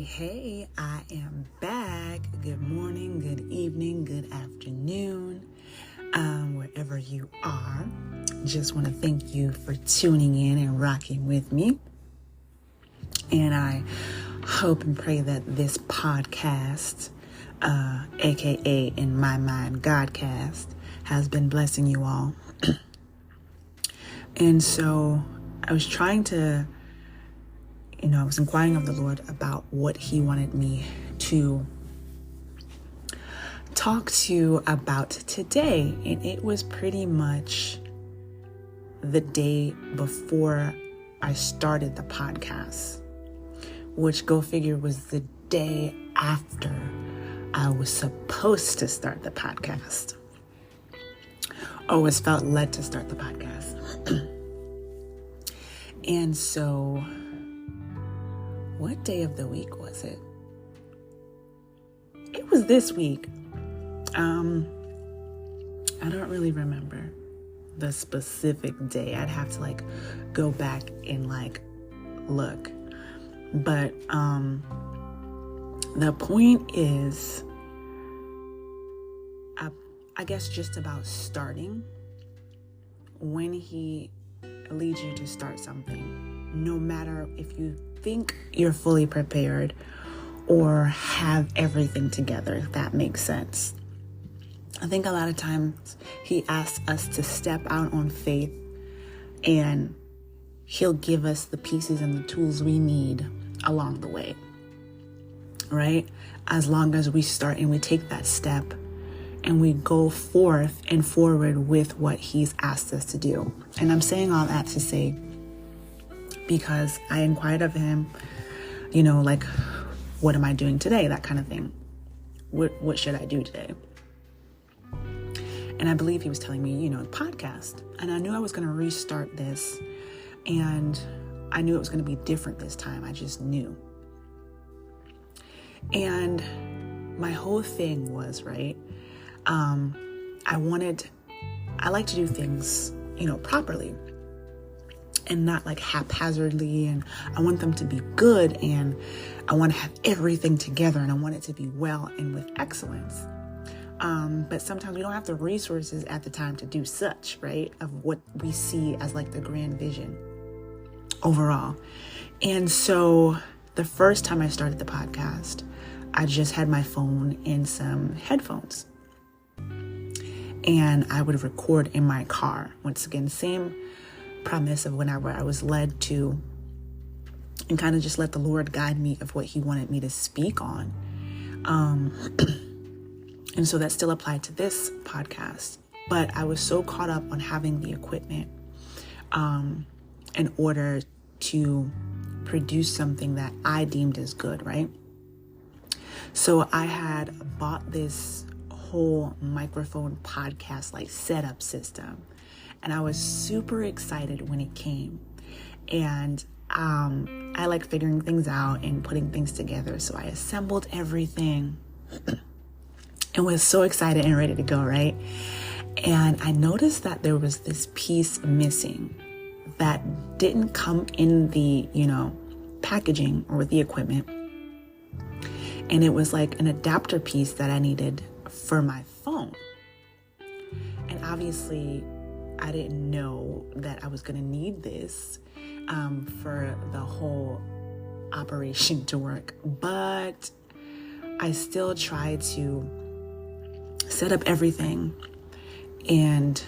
Hey, I am back. Good morning, good evening, good afternoon, wherever you are. Just want to thank you for tuning in and rocking with me. And I hope and pray that this podcast, aka in my mind, Godcast, has been blessing you all. And so I was trying to I was inquiring of the Lord about what he wanted me to talk to you about today. And it was pretty much the day before I started the podcast, which, go figure, was the day after I was supposed to start the podcast, or was felt led to start the podcast. And so, what day of the week was it? It was this week. I don't really remember the specific day. I'd have to go back and look. But the point is, I guess just about starting. When he leads you to start something, no matter if you think you're fully prepared or have everything together, if that makes sense. I think a lot of times he asks us to step out on faith, and he'll give us the pieces and the tools we need along the way, right? As long as we start and we take that step and we go forth and forward with what he's asked us to do. And I'm saying all that to say, because I inquired of him, what am I doing today? That kind of thing. What should I do today? And I believe he was telling me, podcast. And I knew I was going to restart this, and I knew it was going to be different this time. I just knew. And my whole thing was, right, I like to do things, properly, and not haphazardly, and I want them to be good, and I want to have everything together, and I want it to be well and with excellence. But sometimes we don't have the resources at the time to do such, right, of what we see as the grand vision overall. And so the first time I started the podcast, I just had my phone and some headphones, and I would record in my car. Once again, same premise of whenever I was led to, and kind of just let the Lord guide me of what he wanted me to speak on. And so that still applied to this podcast, but I was so caught up on having the equipment in order to produce something that I deemed as good, right? So I had bought this whole microphone podcast setup system, and I was super excited when it came. And I like figuring things out and putting things together. So I assembled everything and was so excited and ready to go, right? And I noticed that there was this piece missing that didn't come in the, packaging or with the equipment. And it was an adapter piece that I needed for my phone. And obviously, I didn't know that I was going to need this for the whole operation to work. But I still tried to set up everything and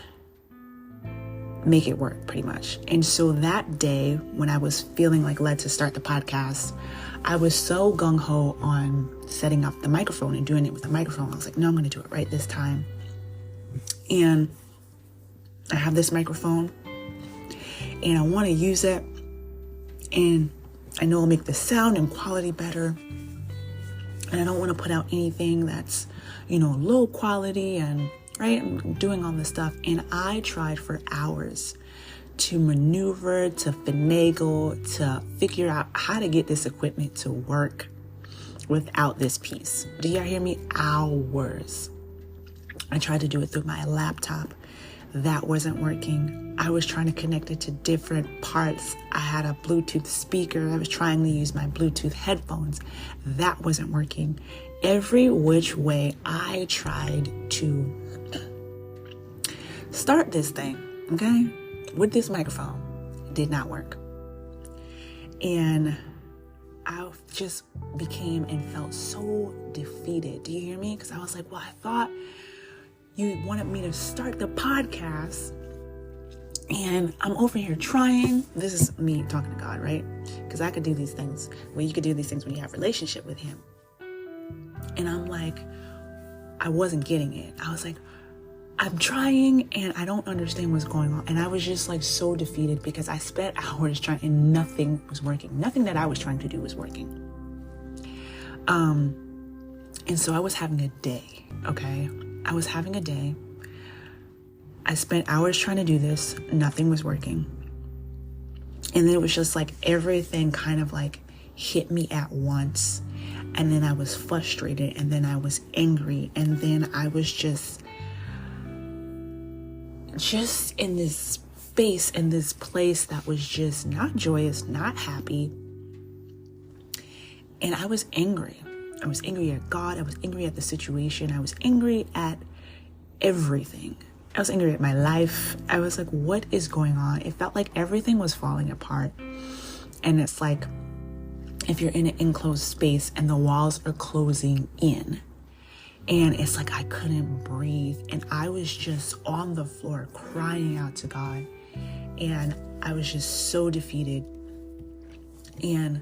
make it work pretty much. And so that day, when I was feeling led to start the podcast, I was so gung-ho on setting up the microphone and doing it with the microphone. I was no, I'm going to do it right this time. And I have this microphone, and I want to use it, and I know it'll make the sound and quality better. And I don't want to put out anything that's, low quality, and right, I'm doing all this stuff. And I tried for hours to maneuver, to finagle, to figure out how to get this equipment to work without this piece. Do y'all hear me? Hours. I tried to do it through my laptop. That wasn't working. I was trying to connect it to different parts. I had a Bluetooth speaker. I was trying to use my Bluetooth headphones. That wasn't working. Every which way I tried to start this thing, okay, with this microphone, it did not work. And I just became and felt so defeated. Do you hear me? Because I was like, well, I thought you wanted me to start the podcast, and I'm over here trying. This is me talking to God, right? Because I could do these things. Well, you could do these things when you have a relationship with him. And I'm like, I wasn't getting it. I was like, I'm trying and I don't understand what's going on. And I was just like so defeated because I spent hours trying and nothing was working. Nothing that I was trying to do was working. And so I was having a day, okay? I was having a day. I spent hours trying to do this. Nothing was working. And then it was just like everything kind of like hit me at once. And then I was frustrated, and then I was angry, and then I was just in this space, in this place that was just not joyous, not happy. And I was angry. I was angry at God. I was angry at the situation. I was angry at everything. I was angry at my life. I was like, what is going on? It felt like everything was falling apart. And it's like, if you're in an enclosed space and the walls are closing in, and it's like I couldn't breathe, and I was just on the floor crying out to God, and I was just so defeated, and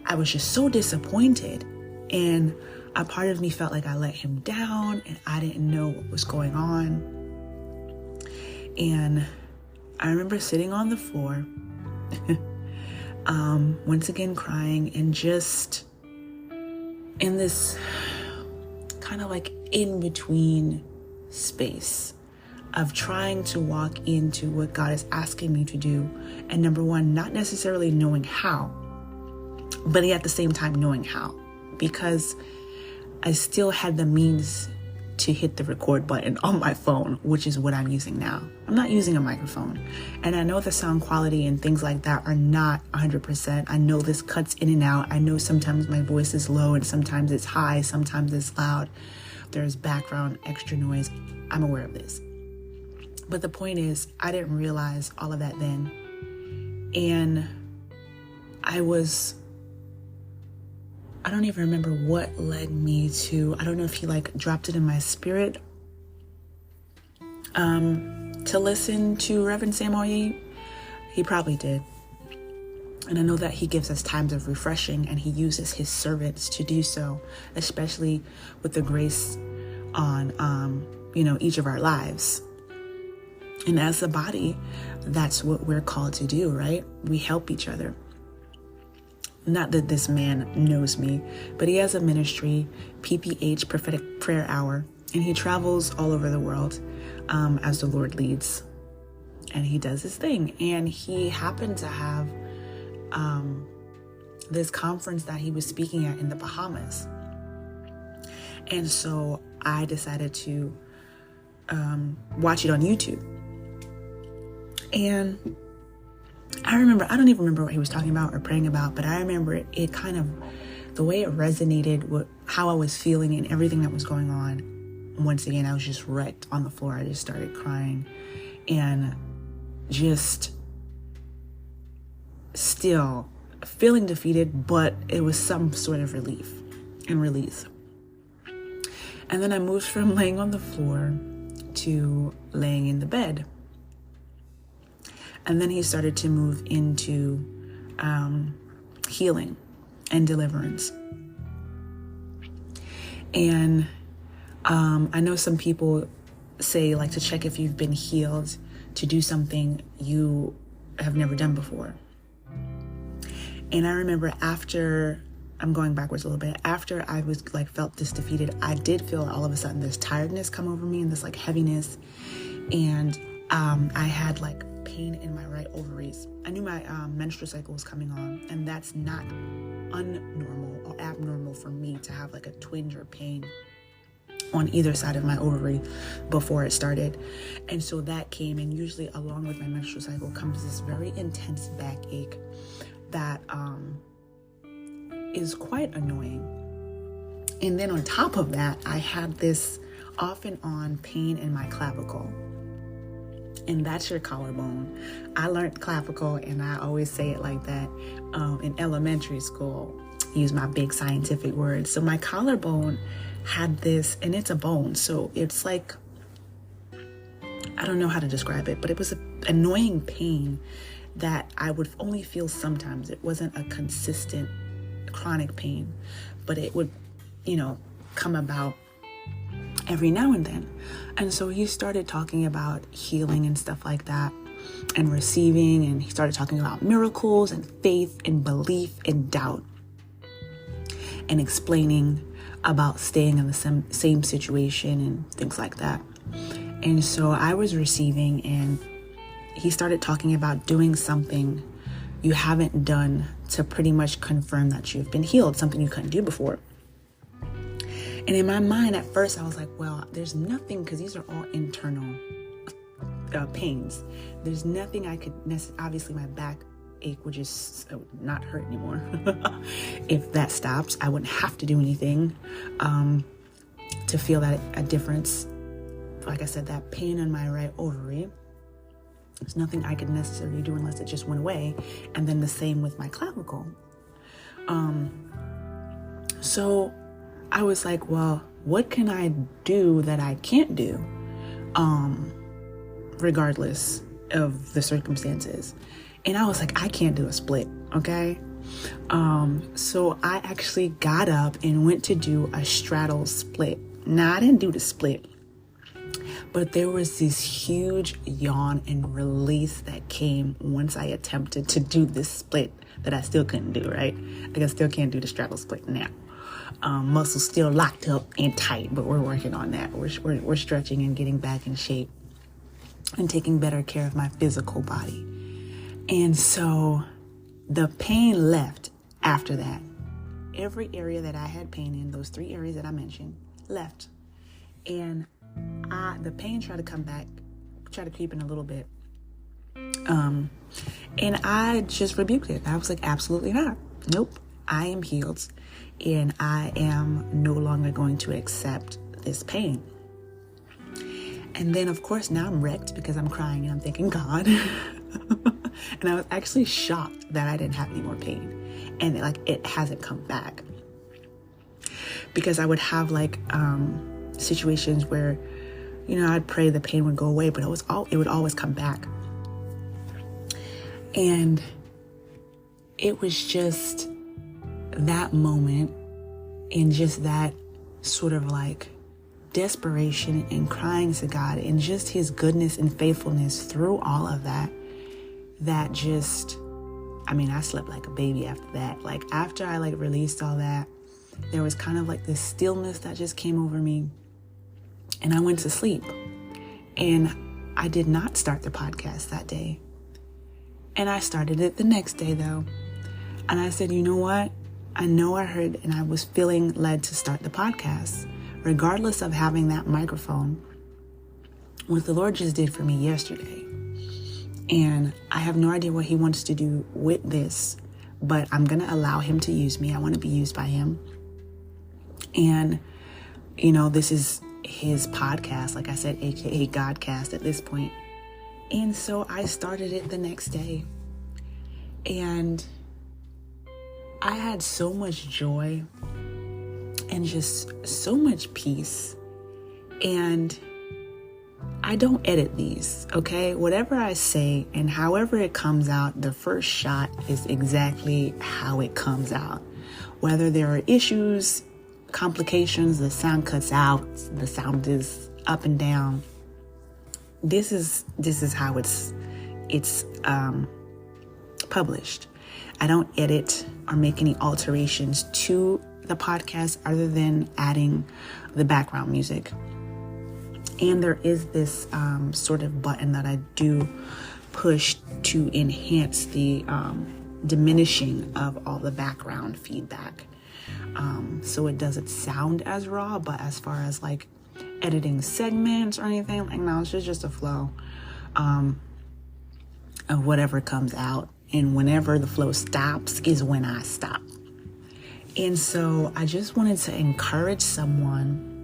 I was just so disappointed, and a part of me felt like I let him down, and I didn't know what was going on. And I remember sitting on the floor once again crying, and just in this kind of like in between space of trying to walk into what God is asking me to do. And number one, not necessarily knowing how, but at the same time knowing how, because I still had the means to hit the record button on my phone, which is what I'm using now. I'm not using a microphone. And I know the sound quality and things like that are not 100%. I know this cuts in and out. I know sometimes my voice is low and sometimes it's high, sometimes it's loud. There's background extra noise. I'm aware of this. But the point is, I didn't realize all of that then. And I don't even remember what led me to, I don't know if he like dropped it in my spirit to listen to Reverend Samuel Ye. He probably did. And I know that he gives us times of refreshing, and he uses his servants to do so, especially with the grace on, each of our lives. And as a body, that's what we're called to do, right? We help each other. Not that this man knows me, but he has a ministry, PPH, Prophetic Prayer Hour, and he travels all over the world as the Lord leads. And he does his thing. And he happened to have this conference that he was speaking at in the Bahamas. And so I decided to watch it on YouTube. And I don't even remember what he was talking about or praying about, but I remember it kind of, the way it resonated with how I was feeling and everything that was going on. Once again, I was just wrecked on the floor. I just started crying and just still feeling defeated, but it was some sort of relief and release. And then I moved from laying on the floor to laying in the bed. And then he started to move into healing and deliverance. And I know some people say, like, to check if you've been healed, to do something you have never done before. And I remember I'm going backwards a little bit, after I was felt this defeated, I did feel all of a sudden this tiredness come over me and this heaviness. And I had pain in my right ovaries. I knew my menstrual cycle was coming on, and that's not unnormal or abnormal for me to have a twinge or pain on either side of my ovary before it started. And so that came, and usually along with my menstrual cycle comes this very intense backache that is quite annoying. And then on top of that, I had this off and on pain in my clavicle. And that's your collarbone. I learned clavicle, and I always say it like that in elementary school. Use my big scientific words. So my collarbone had this, and it's a bone. So it's like, I don't know how to describe it, but it was an annoying pain that I would only feel sometimes. It wasn't a consistent chronic pain, but it would, come about every now and then. And so he started talking about healing and stuff like that, and receiving, and he started talking about miracles and faith and belief and doubt, and explaining about staying in the same situation and things like that. And so I was receiving, and he started talking about doing something you haven't done to pretty much confirm that you've been healed, something you couldn't do before. And in my mind, at first, I was like, well, there's nothing, because these are all internal pains. There's nothing I could obviously my back ache would just not hurt anymore. If that stops, I wouldn't have to do anything to feel that a difference. Like I said, that pain in my right ovary, there's nothing I could necessarily do unless it just went away. And then the same with my clavicle. So I was like, well, what can I do that I can't do, regardless of the circumstances? And I was like, I can't do a split, okay? So I actually got up and went to do a straddle split. Now, I didn't do the split, but there was this huge yawn and release that came once I attempted to do this split that I still couldn't do, right? Like, I still can't do the straddle split now. Muscles still locked up and tight, but we're working on that. We're stretching and getting back in shape and taking better care of my physical body. And so the pain left after that. Every area that I had pain in, those 3 areas that I mentioned, left. And the pain tried to come back, tried to creep in a little bit. And I just rebuked it. I was like, absolutely not. Nope. I am healed, and I am no longer going to accept this pain. And then, of course, now I'm wrecked because I'm crying and I'm thanking God. And I was actually shocked that I didn't have any more pain, and it hasn't come back. Because I would have situations where, I'd pray the pain would go away, but it would always come back. And it was just that moment, and just that sort of desperation and crying to God, and just his goodness and faithfulness through all of that just, I slept like a baby after that. After I released all that, there was kind of this stillness that just came over me, and I went to sleep. And I did not start the podcast that day. And I started it the next day though. And I said, you know what? I know I heard, and I was feeling led to start the podcast, regardless of having that microphone. What the Lord just did for me yesterday. And I have no idea what he wants to do with this, but I'm going to allow him to use me. I want to be used by him. And, this is his podcast, like I said, aka Godcast at this point. And so I started it the next day. And I had so much joy and just so much peace. And I don't edit these, okay? Whatever I say and however it comes out, the first shot is exactly how it comes out. Whether there are issues, complications, the sound cuts out, the sound is up and down. This is how it's published. I don't edit or make any alterations to the podcast other than adding the background music. And there is this sort of button that I do push to enhance the diminishing of all the background feedback. So it doesn't sound as raw, but as far as editing segments or anything. Like, no, it's just a flow of whatever comes out. And whenever the flow stops is when I stop. And so I just wanted to encourage someone,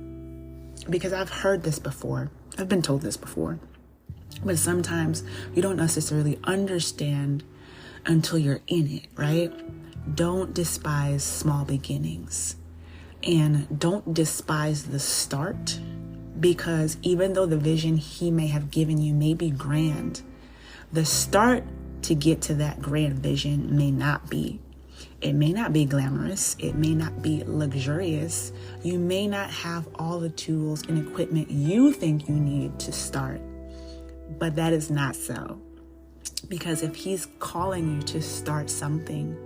because I've heard this before. I've been told this before. But sometimes you don't necessarily understand until you're in it, right? Don't despise small beginnings. And don't despise the start, because even though the vision he may have given you may be grand, the start to get to that grand vision may not be. It may not be glamorous. It may not be luxurious. You may not have all the tools and equipment you think you need to start. But that is not so. Because if he's calling you to start something,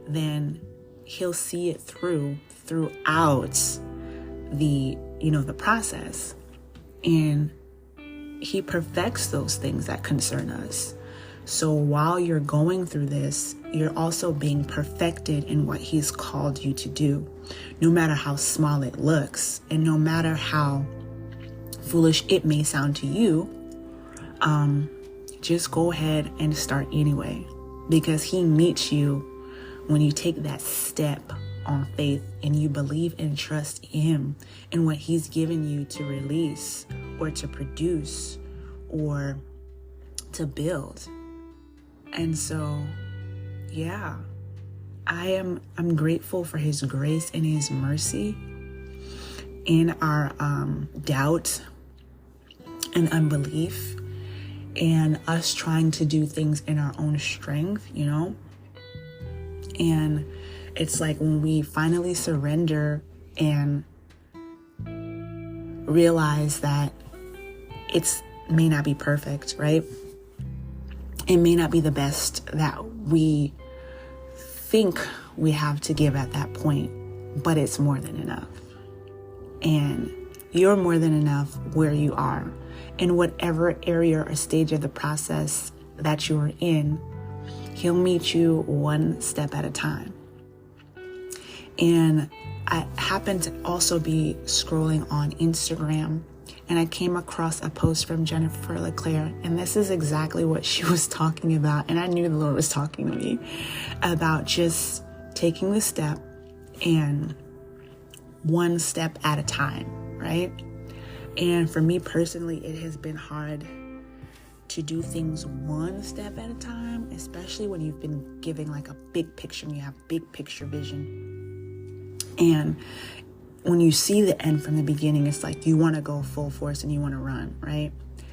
then he'll see it throughout the process. And he perfects those things that concern us. So while you're going through this, you're also being perfected in what he's called you to do, no matter how small it looks and no matter how foolish it may sound to you. Just go ahead and start anyway, because he meets you when you take that step on faith and you believe and trust him in what he's given you to release or to produce or to build. And so, yeah, I'm grateful for his grace and his mercy in our doubt and unbelief and us trying to do things in our own strength, And it's like when we finally surrender and realize that it may not be perfect, right? It may not be the best that we think we have to give at that point, but it's more than enough. And you're more than enough where you are. In whatever area or stage of the process that you're in, he'll meet you one step at a time. And I happened to also be scrolling on Instagram, and I came across a post from Jennifer LeClaire, and this is exactly what she was talking about. And I knew the Lord was talking to me about just taking the step and one step at a time, right? And for me personally, it has been hard to do things one step at a time, especially when you've been giving like a big picture and you have big picture vision. And when you see the end from the beginning, it's like you want to go full force and you want to run, right?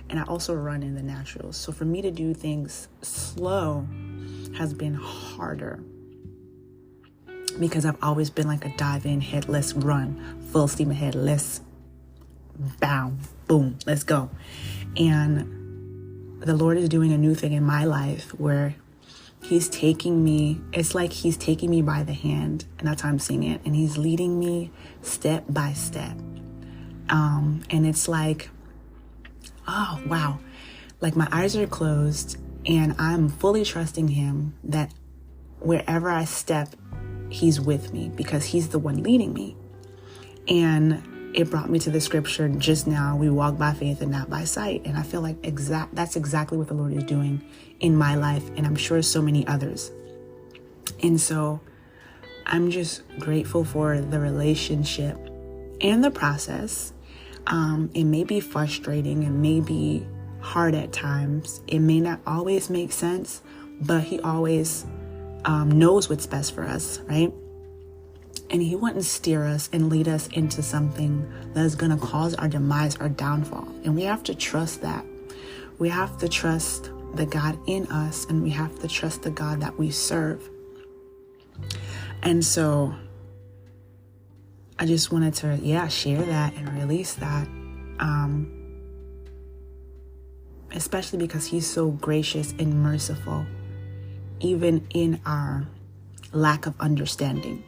And I also run in the natural. So for me to do things slow has been harder, because I've always been like a dive in, head, let's run, full steam ahead, let's bam, boom, let's go. And the Lord is doing a new thing in my life where he's taking me, it's like he's taking me by the hand, and that's how I'm seeing it. And he's leading me step by step. And it's like, oh, wow. Like my eyes are closed and I'm fully trusting him that wherever I step, he's with me, because he's the one leading me. And it brought me to the scripture just now, we walk by faith and not by sight. And I feel like that's exactly what the Lord is doing in my life, and I'm sure so many others. And so I'm just grateful for the relationship and the process. It may be frustrating, it may be hard at times, it may not always make sense, but he always knows what's best for us, right? And he wouldn't steer us and lead us into something that is going to cause our demise or downfall. And we have to trust that. We have to trust the God in us, and we have to trust the God that we serve. And so I just wanted to, share that and release that. Especially because he's so gracious and merciful, even in our lack of understanding.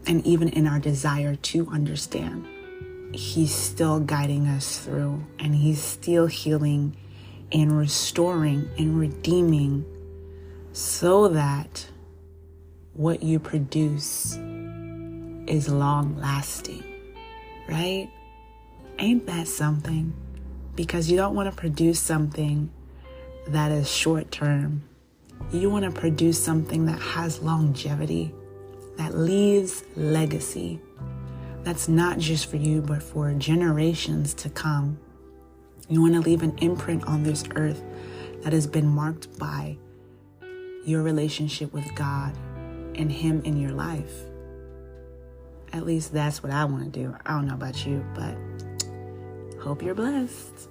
And even in our desire to understand, he's still guiding us through, and he's still healing and restoring and redeeming, so that what you produce is long lasting. right? Ain't that something? Because you don't want to produce something that is short term. You want to produce something that has longevity, that leaves legacy. That's not just for you, but for generations to come. You want to leave an imprint on this earth that has been marked by your relationship with God and Him in your life. At least that's what I want to do. I don't know about you, but hope you're blessed.